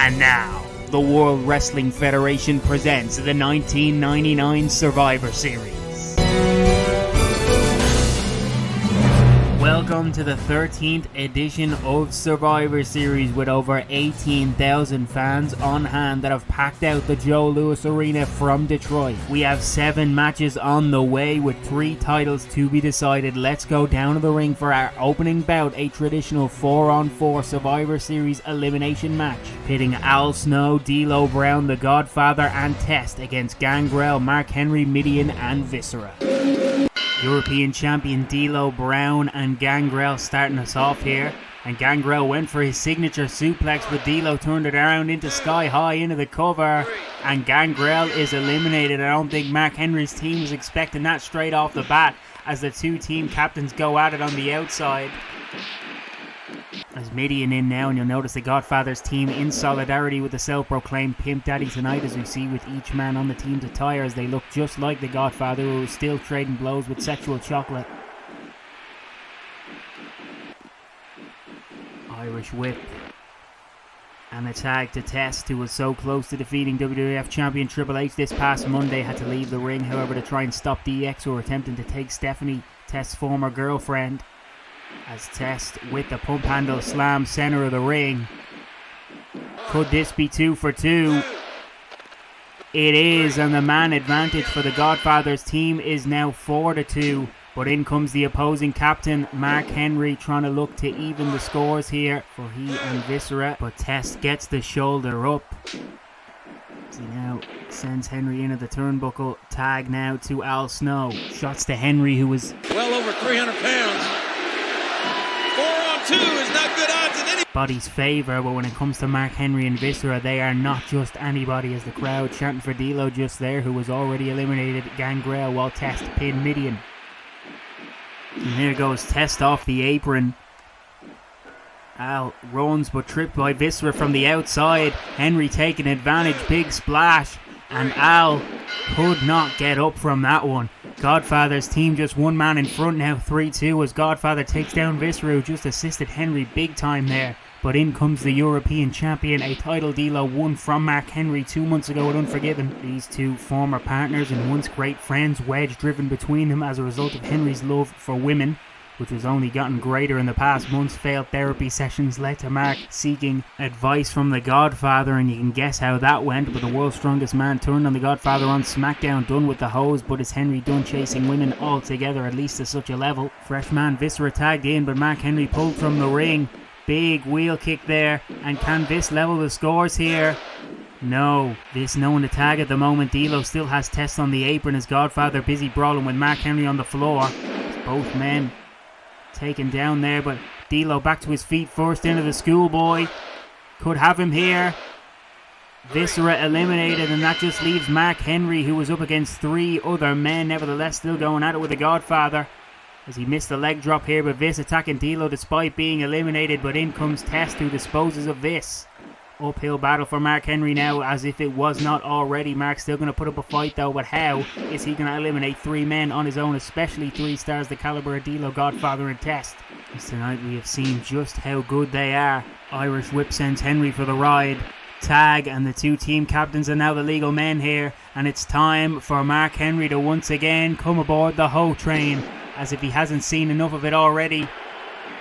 And now, the World Wrestling Federation presents the 1999 Survivor Series. Welcome to the 13th edition of Survivor Series, with over 18,000 fans on hand that have packed out the Joe Louis Arena from Detroit. We have 7 matches on the way with 3 titles to be decided. Let's go down to the ring for our opening bout, a traditional 4-on-4 Survivor Series elimination match, pitting Al Snow, D'Lo Brown, the Godfather and Test against Gangrel, Mark Henry, Mideon and Viscera. European champion D'Lo Brown and Gangrel starting us off here, and Gangrel went for his signature suplex, but D'Lo turned it around into Sky High into the cover, and Gangrel is eliminated. I don't think Mark Henry's team was expecting that straight off the bat, as the two team captains go at it on the outside. As Mideon in now, and you'll notice the Godfather's team in solidarity with the self-proclaimed Pimp Daddy tonight, as we see with each man on the team's attire, as they look just like the Godfather, who is still trading blows with sexual chocolate. Irish whip. And a tag to Test, who was so close to defeating WWF champion Triple H this past Monday, had to leave the ring, however, to try and stop DX, who were attempting to take Stephanie, Test's former girlfriend. As Test with the pump handle slam center of the ring. Could this be 2 for 2? It is, and the man advantage for the Godfather's team is now 4-2. But in comes the opposing captain, Mark Henry, trying to look to even the scores here for he and Viscera. But Test gets the shoulder up. As he now sends Henry into the turnbuckle. Tag now to Al Snow. Shots to Henry, who was well over 300 pounds. 4-on-2 is not good odds in anybody's favour, but when it comes to Mark Henry and Viscera, they are not just anybody, as the crowd chanting for D'Lo just there, who was already eliminated Gangrel, while Test pinned Mideon. And here goes Test off the apron. Al runs but tripped by Viscera from the outside. Henry taking advantage, big splash, and Al could not get up from that one. Godfather's team just one man in front now, 3-2, as Godfather takes down Viscera, who just assisted Henry big time there. But in comes the European champion, a title D'Lo won from Mark Henry 2 months ago at Unforgiven. These two former partners and once great friends, wedge driven between them as a result of Henry's love for women, which has only gotten greater in the past months. Failed therapy sessions led to Mark seeking advice from the Godfather, and you can guess how that went. But the world's strongest man turned on the Godfather on Smackdown, done with the hose. But is Henry done chasing women altogether, at least to such a level? Fresh man Viscera tagged in, but Mark Henry pulled from the ring. Big wheel kick there, and can Vis level the scores here? No, Vis knowing the tag at the moment. D'Lo still has Test on the apron, as Godfather busy brawling with Mark Henry on the floor. Both men taken down there, but D'Lo back to his feet first into the schoolboy. Could have him here. Viscera eliminated, and that just leaves Mark Henry, who was up against 3 other men, nevertheless still going at it with the Godfather, as he missed the leg drop here. But Vis attacking D'Lo despite being eliminated, but in comes Test, who disposes of Vis. Uphill battle for Mark Henry now, as if it was not already. Mark's still going to put up a fight though, but how is he going to eliminate 3 men on his own, especially 3 stars the caliber of D'Lo, Godfather and Test? As tonight we have seen just how good they are. Irish whip sends Henry for the ride. Tag, and the 2 team captains are now the legal men here, and it's time for Mark Henry to once again come aboard the Ho train, as if he hasn't seen enough of it already.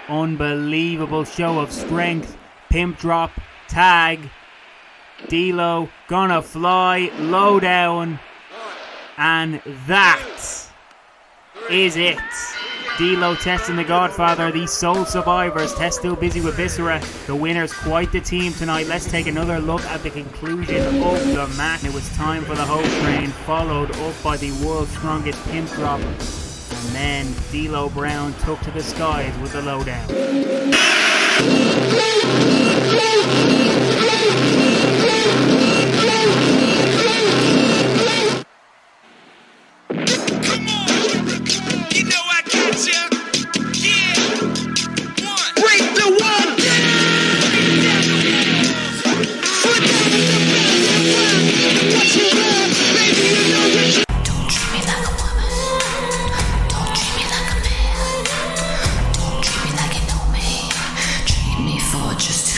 Unbelievable show of strength. Pimp drop. Tag. D'Lo gonna fly low down, and that is it. D'Lo, Test and the Godfather, these sole survivors. Test still busy with Viscera. The winner's quite the team tonight. Let's take another look at the conclusion of the match. It was time for the Ho train, followed up by the world's strongest pimp drop, and then D'Lo Brown took to the skies with the lowdown. Just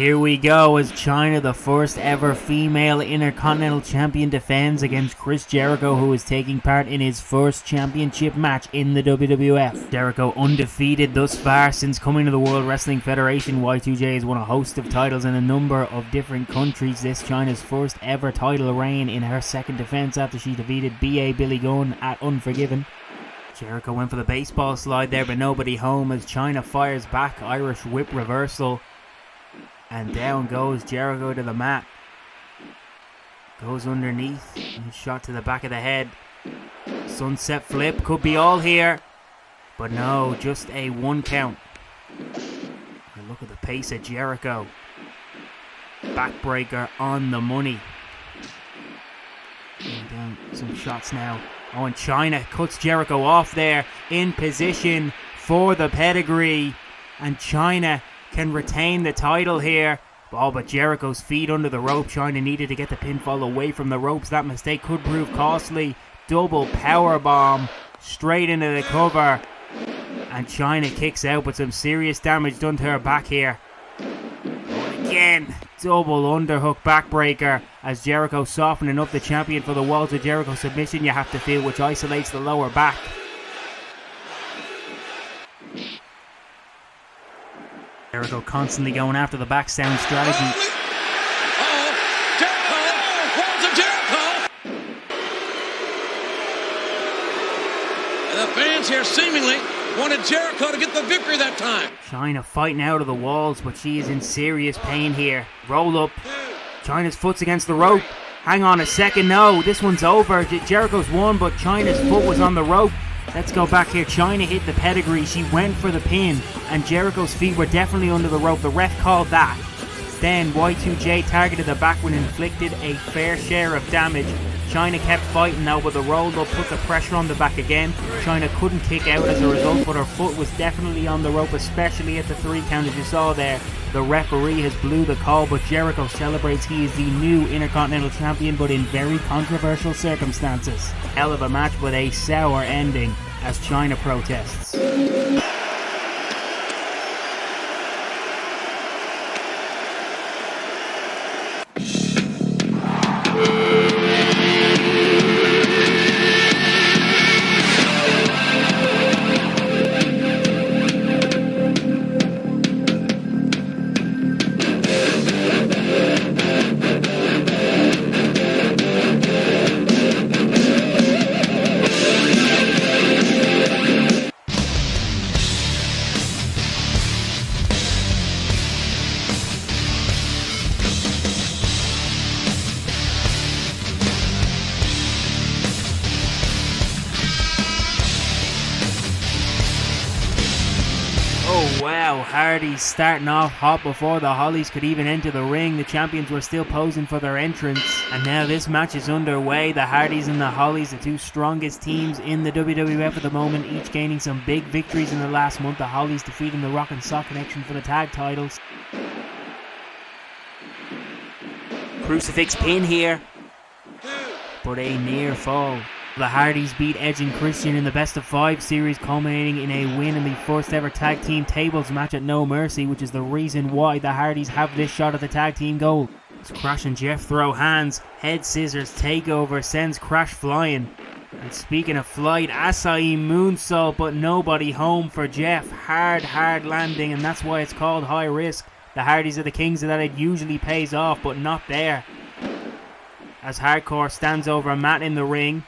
here we go as Chyna, the first ever female Intercontinental Champion, defends against Chris Jericho, who is taking part in his first championship match in the WWF. Jericho undefeated thus far since coming to the World Wrestling Federation. Y2J has won a host of titles in a number of different countries. This Chyna's first ever title reign in her second defense after she defeated B.A. Billy Gunn at Unforgiven. Jericho went for the baseball slide there, but nobody home as Chyna fires back, Irish whip reversal. And down goes Jericho to the mat. Goes underneath. And shot to the back of the head. Sunset flip. Could be all here. But no, just a 1 count. And look at the pace of Jericho. Backbreaker on the money. And down some shots now. Oh, and Chyna cuts Jericho off there. In position for the pedigree. And Chyna can retain the title here. Oh, but Jericho's feet under the rope. Chyna needed to get the pinfall away from the ropes. That mistake could prove costly. Double power bomb straight into the cover. And Chyna kicks out, but some serious damage done to her back here. And again, double underhook backbreaker as Jericho softening up the champion for the Walls of Jericho submission you have to feel, which isolates the lower back. Jericho constantly going after the back sound strategy. And the fans here seemingly wanted Jericho to get the victory that time. Chyna fighting out of the walls, but she is in serious pain here. Roll up. Chyna's foot's against the rope. Hang on a second. No, this one's over. Jericho's won, but Chyna's foot was on the rope. Let's go back here. Chyna hit the pedigree. She went for the pin, and Jericho's feet were definitely under the rope. The ref called that. Then Y2J targeted the back and inflicted a fair share of damage. Chyna kept fighting though, but the roll up put the pressure on the back again. Chyna couldn't kick out as a result, but her foot was definitely on the rope, especially at the 3 count as you saw there. The referee has blew the call, but Jericho celebrates he is the new Intercontinental Champion, but in very controversial circumstances. Hell of a match with a sour ending as Chyna protests. Wow, Hardy's starting off hot before the Hollies could even enter the ring. The champions were still posing for their entrance. And now this match is underway. The Hardys and the Hollies, the two strongest teams in the WWF at the moment, each gaining some big victories in the last month. The Hollies defeating the Rock and Sock Connection for the tag titles. Crucifix pin here, but a near fall. The Hardys beat Edge and Christian in the Best of 5 series, culminating in a win in the first ever tag team tables match at No Mercy, which is the reason why the Hardys have this shot at the tag team goal. As Crash and Jeff throw hands, head scissors takeover sends Crash flying. And speaking of flight, Asai moonsault, but nobody home for Jeff. Hard landing, and that's why it's called high risk. The Hardys are the kings of that. It usually pays off, but not there. As Hardcore stands over Matt in the ring.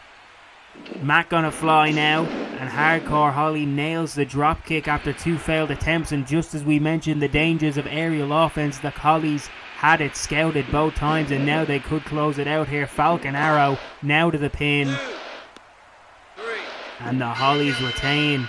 Matt gonna fly now, and Hardcore Holly nails the dropkick after 2 failed attempts. And just as we mentioned the dangers of aerial offense, the Hollies had it scouted both times, and now they could close it out here. Falcon Arrow now to the pin, and the Hollies retain.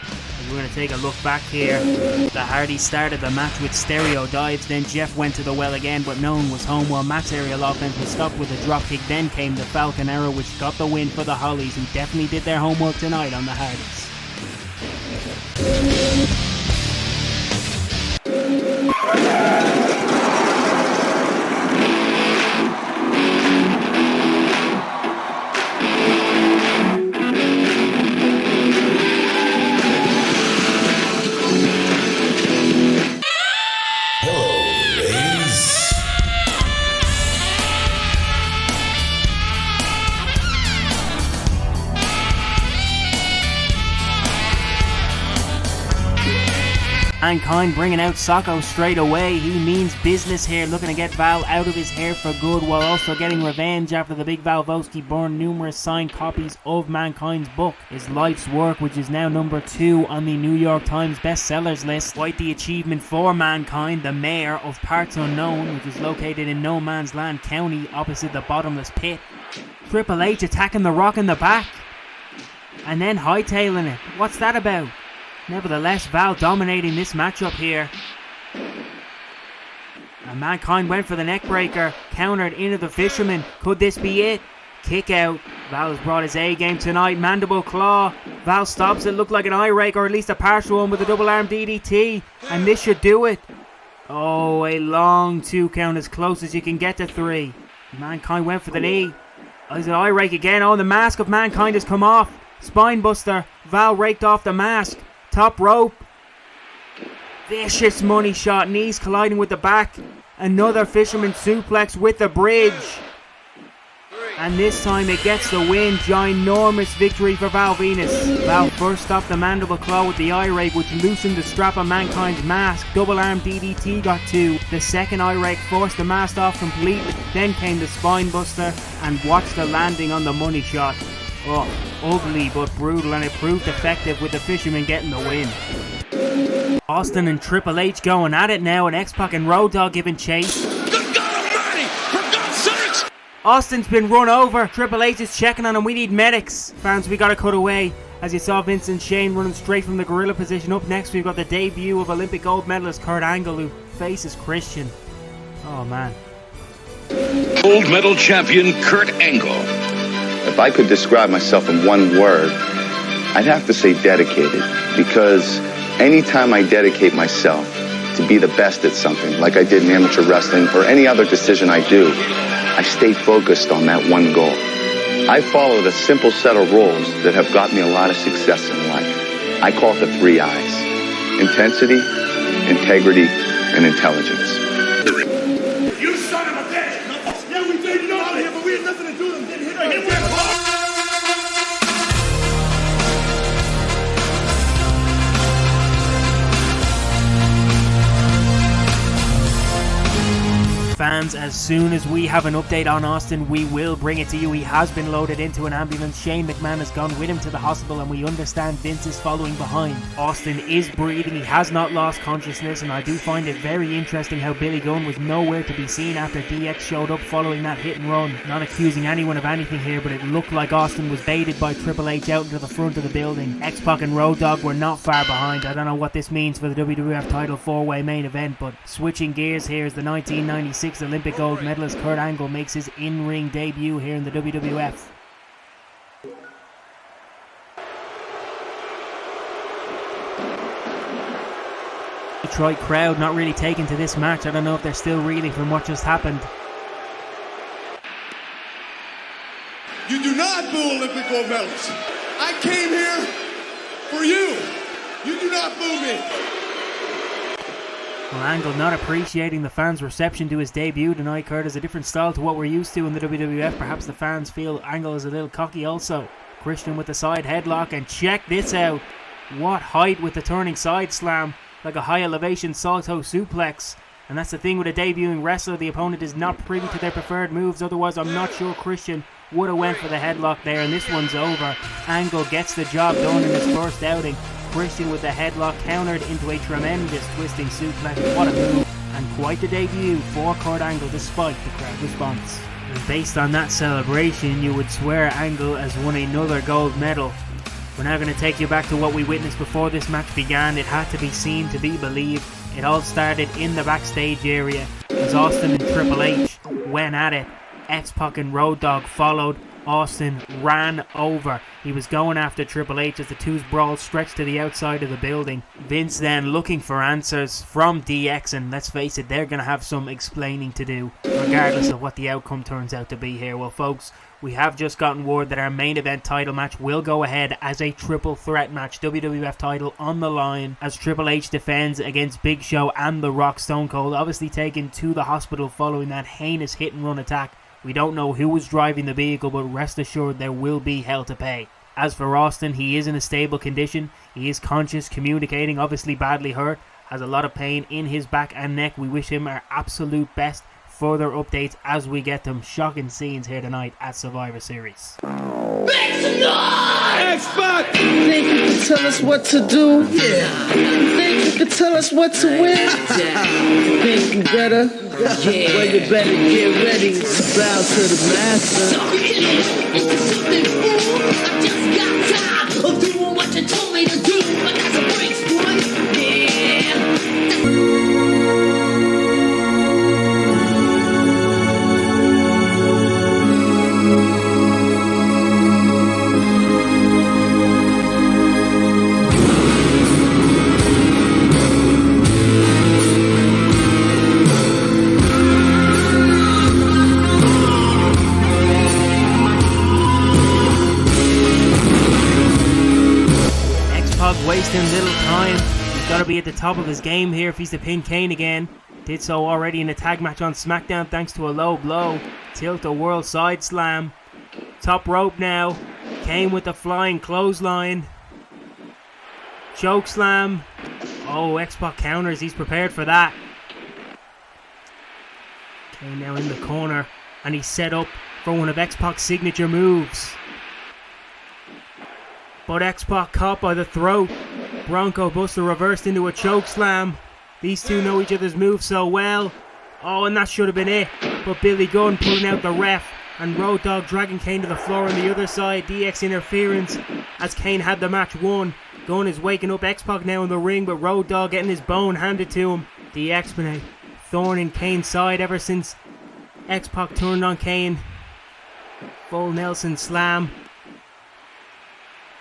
We're going to take a look back here. The Hardys started the match with stereo dives, then Jeff went to the well again, but no one was home while Matt's aerial offense was stopped with a dropkick. Then came the Falcon Arrow, which got the win for the Hollies, who definitely did their homework tonight on the Hardys. Hello, ladies. Mankind bringing out Socko straight away. He means business here, looking to get Val out of his hair for good, while also getting revenge after the big Valvoski burned numerous signed copies of Mankind's book, his life's work, which is now number 2 on the New York Times bestsellers list. Quite the achievement for Mankind, the mayor of Parts Unknown, which is located in No Man's Land County opposite the bottomless pit. Triple H attacking The Rock in the back and then hightailing it. What's that about? Nevertheless, Val dominating this matchup here. And Mankind went for the neckbreaker, countered into the Fisherman. Could this be it? Kick out. Val has brought his A game tonight. Mandible claw. Val stops it. Looked like an eye rake, or at least a partial one, with a double arm DDT. And this should do it. Oh, a long 2 count, as close as you can get to 3. Mankind went for the knee. Oh, is it eye rake again? Oh, the mask of Mankind has come off. Spinebuster. Val raked off the mask. Top rope. Vicious money shot. Knees colliding with the back. Another Fisherman suplex with the bridge. And this time it gets the win. Ginormous victory for Val Venis. Val first stopped the mandible claw with the eye rake, which loosened the strap on Mankind's mask. Double arm DDT got 2. The second eye rake forced the mask off completely. Then came the spine buster, and watch the landing on the money shot. Oh, ugly but brutal, and it proved effective with the Fisherman getting the win. Austin and Triple H going at it now, and X-Pac and Road Dogg giving chase. Good God Almighty! For God's sakes! Austin's been run over. Triple H is checking on him. We need medics. Fans, we gotta cut away. As you saw Vince and Shane running straight from the gorilla position. Up next, we've got the debut of Olympic gold medalist Kurt Angle, who faces Christian. Oh man. Gold medal champion Kurt Angle. If I could describe myself in one word, I'd have to say dedicated, because anytime I dedicate myself to be the best at something, like I did in amateur wrestling or any other decision I do, I stay focused on that one goal. I followed a simple set of rules that have got me a lot of success in life. I call it the 3 I's: intensity, integrity, and intelligence. You son of a bitch! Yeah, we did nothing here, but we had nothing to do with them. Didn't hit our head. Fans, as soon as we have an update on Austin, we will bring it to you. He has been loaded into an ambulance. Shane McMahon has gone with him to the hospital, and we understand Vince is following behind. Austin is breathing. He has not lost consciousness, and I do find it very interesting how Billy Gunn was nowhere to be seen after DX showed up following that hit and run. Not accusing anyone of anything here, but it looked like Austin was baited by Triple H out into the front of the building. X-Pac and Road Dogg were not far behind. I don't know what this means for the WWF title 4-way main event, but switching gears here is the 1996 Olympic gold medalist Kurt Angle makes his in-ring debut here in the WWF. Detroit crowd not really taken to this match. I don't know if they're still reeling from what just happened. You do not boo Olympic gold medals. I came here for you. You do not boo me. Well, Angle not appreciating the fans' reception to his debut tonight. Kurt is a different style to what we're used to in the WWF. Perhaps the fans feel Angle is a little cocky also. Christian with the side headlock, and check this out. What height with the turning side slam, like a high elevation salto suplex. And that's the thing with a debuting wrestler, the opponent is not privy to their preferred moves. Otherwise, I'm not sure Christian would have went for the headlock there, and this one's over. Angle gets the job done in his first outing. Christian with the headlock countered into a tremendous twisting suplex. What a move, and quite the debut for Kurt Angle despite the crowd response. And based on that celebration, you would swear Angle has won another gold medal. We're now going to take you back to what we witnessed before this match began. It had to be seen to be believed. It all started in the backstage area as Austin and Triple H went at it. X-Pac and Road Dogg followed. Austin ran over. He was going after Triple H as the two's brawl stretched to the outside of the building. Vince then looking for answers from DX, and let's face it, they're going to have some explaining to do, regardless of what the outcome turns out to be here. Well, folks, we have just gotten word that our main event title match will go ahead as a triple threat match. WWF title on the line as Triple H defends against Big Show and The Rock. Stone Cold obviously taken to the hospital following that heinous hit and run attack. We don't know who was driving the vehicle, but rest assured there will be hell to pay. As for Austin, he is in a stable condition. He is conscious, communicating, obviously badly hurt. has a lot of pain in his back and neck. We wish him our absolute best. Further updates as we get them. Shocking scenes here tonight at Survivor Series. X-Pac! Think you can tell us what to do? Yeah. Think you can tell us what to win? Think you better? Yeah. Well, you better get ready to bow to the master. Something, fool. I just got tired of doing what you told me to do, but that's a break, boy. Yeah. Wasting little time. He's got to be at the top of his game here if he's to pin Kane again. Did so already in a tag match on Smackdown thanks to a low blow. Tilt-a-whirl side slam. Top rope now. Kane with the flying clothesline. Choke slam. Oh, X-Pac counters. He's prepared for that. Kane now in the corner. And he's set up for one of X-Pac's signature moves. But X-Pac caught by the throat. Bronco Buster reversed into a choke slam. These two know each other's moves so well. Oh, and that should have been it. But Billy Gunn pulling out the ref. And Road Dogg dragging Kane to the floor on the other side. DX interference as Kane had the match won. Gunn is waking up X-Pac now in the ring, but Road Dogg getting his bone handed to him. DX been a thorn in Kane's side ever since X-Pac turned on Kane. Full Nelson slam.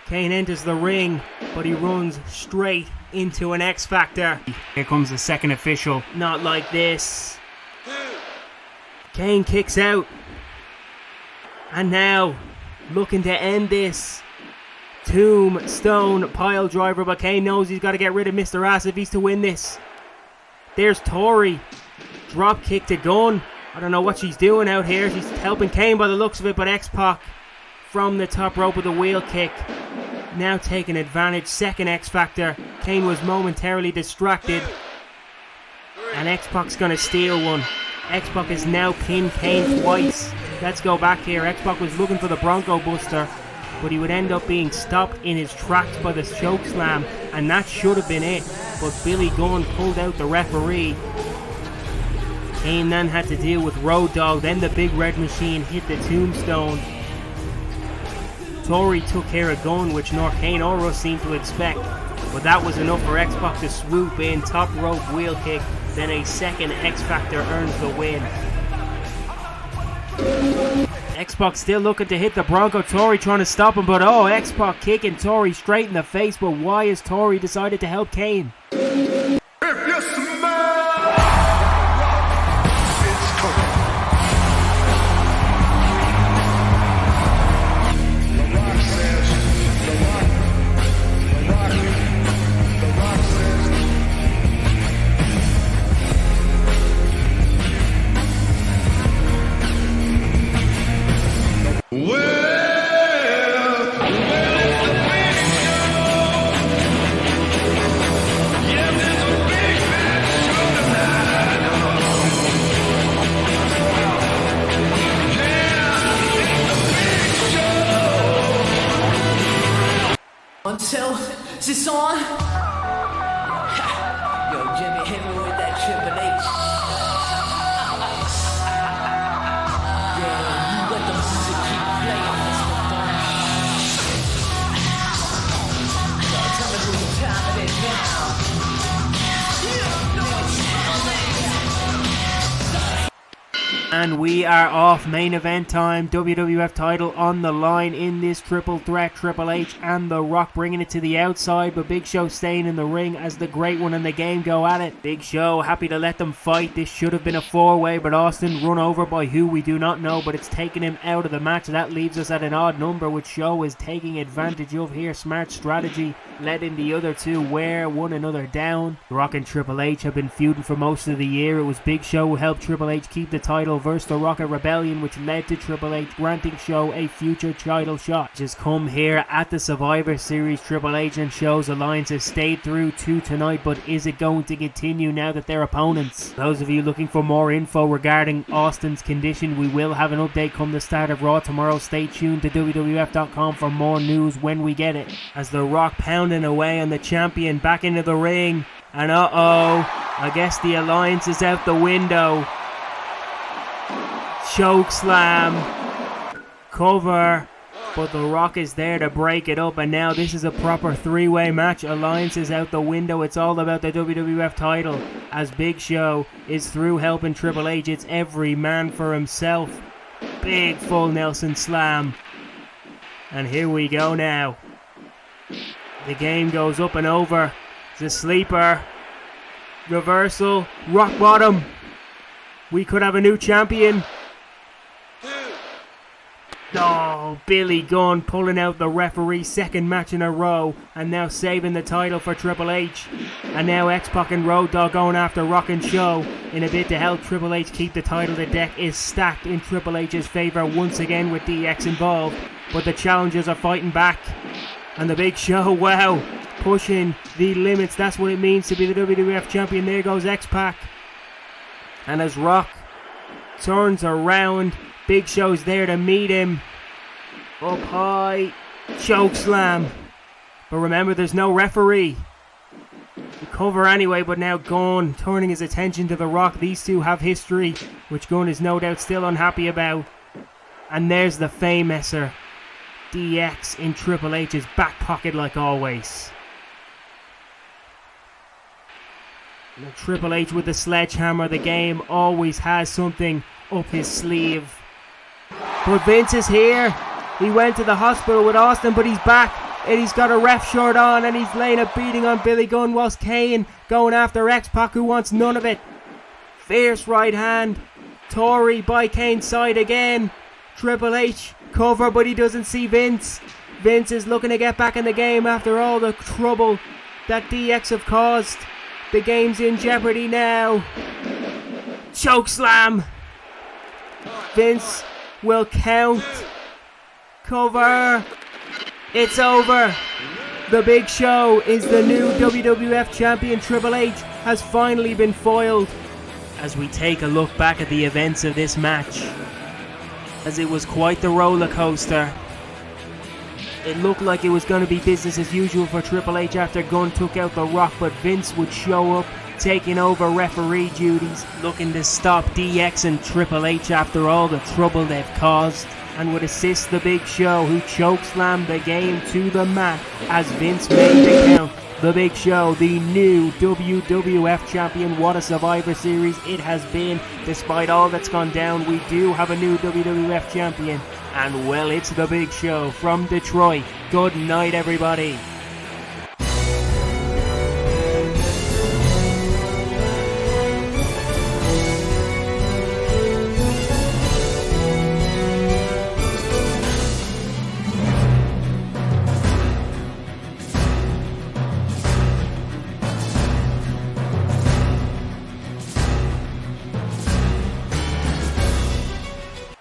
Kane enters the ring, but he runs straight into an X Factor. Here comes the second official. Not like this. Kane kicks out. And now, looking to end this. Tombstone pile driver, but Kane knows he's got to get rid of Mr. Ass if he's to win this. There's Tori. Drop kick to Gunn. I don't know what she's doing out here. She's helping Kane by the looks of it, but X-Pac from the top rope with a wheel kick. Now taking advantage. Second X Factor. Kane was momentarily distracted. And X-Pac's going to steal one. X-Pac has now pinned Kane twice. Let's go back here. X-Pac was looking for the Bronco Buster, but he would end up being stopped in his tracks by the choke slam. And that should have been it. But Billy Gunn pulled out the referee. Kane then had to deal with Road Dogg. Then the big red machine hit the tombstone. Tori took care of Gunn, which nor Kane or Russ seemed to expect. But that was enough for X-Pac to swoop in. Top rope wheel kick. Then a second X Factor earns the win. X-Pac still looking to hit the Bronco. Tori trying to stop him. But oh, X-Pac kicking Tori straight in the face. But why has Tori decided to help Kane? Until this on. Yo, Jimmy, hit me with that Triple H. Yeah, you let the music keep playing. Tell me what time it is now. And we are off. Main event time. WWF title on the line in this triple threat. Triple H and The Rock bringing it to the outside, but Big Show staying in the ring as the great one in the game go at it. Big Show happy to let them fight. This should have been a four-way, but Austin run over by who we do not know, but it's taken him out of the match. That leaves us at an odd number, which Show is taking advantage of here. Smart strategy, letting the other two wear one another down. The Rock and Triple H have been feuding for most of the year. It was Big Show who helped Triple H keep the title versus versus The Rock at Rebellion, which led to Triple H granting Show a future title shot. Just come here at the Survivor Series. Triple H and Show's alliance has stayed through to tonight, but is it going to continue now that they're opponents? Those of you looking for more info regarding Austin's condition, we will have an update come the start of Raw tomorrow. Stay tuned to WWF.com for more news when we get it. As The Rock pounding away on the champion back into the ring, and I guess the alliance is out the window. Choke slam, cover, but The Rock is there to break it up, and now this is a proper three-way match. Alliance is out the window. It's all about the WWF title, as Big Show is through helping Triple H. It's every man for himself. Big full Nelson slam, and here we go now. The game goes up and over. It's a sleeper. Reversal. Rock bottom. We could have a new champion. Oh, Billy Gunn pulling out the referee's second match in a row, and now saving the title for Triple H. And now X-Pac and Road Dogg going after Rock and Show in a bid to help Triple H keep the title. The deck is stacked in Triple H's favour once again with DX involved, but the challengers are fighting back. And the Big Show, wow, pushing the limits. That's what it means to be the WWF champion. There goes X-Pac. And as Rock turns around, Big Show's there to meet him. Up high. Choke slam. But remember, there's no referee. The cover anyway, but now Gunn turning his attention to The Rock. These two have history, which Gunn is no doubt still unhappy about. And there's the famouser DX in Triple H's back pocket like always. Now Triple H with the sledgehammer. The game always has something up his sleeve. But Vince is here. He went to the hospital with Austin, but he's back. And he's got a ref shirt on, and he's laying a beating on Billy Gunn, whilst Kane going after X-Pac, who wants none of it. Fierce right hand. Tori by Kane's side again. Triple H cover, but he doesn't see Vince. Vince is looking to get back in the game after all the trouble that DX have caused. The game's in jeopardy now. Choke slam. Vince will count. Cover. It's over. The Big Show is the new WWF champion. Triple H has finally been foiled. As we take a look back at the events of this match, as it was quite the roller coaster. It looked like it was going to be business as usual for Triple H after Gunn took out The Rock, but Vince would show up, taking over referee duties, looking to stop DX and Triple H after all the trouble they've caused, and would assist the Big Show, who chokeslammed the game to the mat as Vince made the count. The Big Show, the new WWF champion. What a Survivor Series it has been. Despite all that's gone down, we do have a new WWF champion. And well, it's The Big Show from Detroit. Good night, everybody.